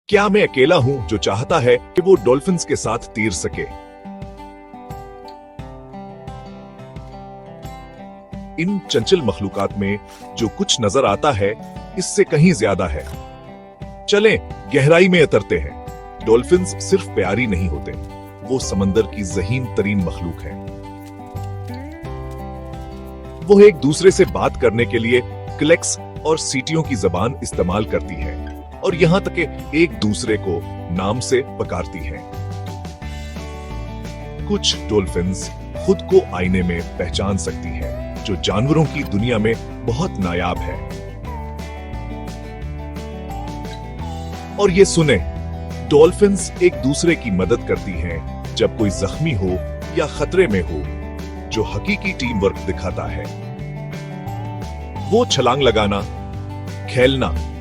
क्या मैं अकेला हूं जो चाहता है कि वो डॉल्फिन्स के साथ तैर सके? इन चंचल मखलूकात में जो कुछ नजर आता है इससे कहीं ज्यादा है। चलें गहराई में उतरते हैं। डॉल्फिन्स सिर्फ प्यारी नहीं होते, वो समंदर की ज़हीन तरीन मखलूक है। वो एक दूसरे से बात करने के लिए क्लेक्स और सीटियों की जबान इस्तेमाल करती है और यहां तक कि एक दूसरे को नाम से पुकारती है। कुछ डॉल्फिन्स खुद को आईने में पहचान सकती है, जो जानवरों की दुनिया में बहुत नायाब है। और ये सुने, डॉल्फिन्स एक दूसरे की मदद करती हैं जब कोई जख्मी हो या खतरे में हो, जो हकीकी टीम वर्क दिखाता है। वो छलांग लगाना, खेलना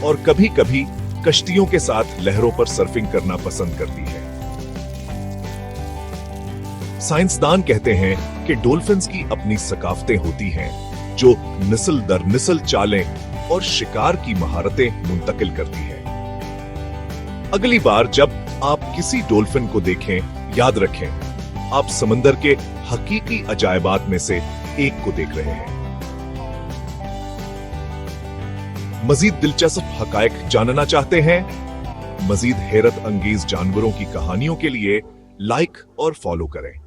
और कभी-कभी कश्तियों के साथ लहरों पर सर्फिंग करना पसंद करती है। साइंसदान कहते हैं कि डॉल्फिन्स की अपनी सकाफतें होती हैं जो नस्ल दर नस्ल चालें और शिकार की महारतें मुंतकिल करती हैं। अगली बार जब आप किसी डॉल्फिन को देखें, याद रखें आप समंदर के हकीकी अजायबात में से एक को देख रहे हैं। मजीद दिलचस्प हकायक जानना चाहते हैं? मजीद हैरत अंगेज जानवरों की कहानियों के लिए लाइक और फॉलो करें।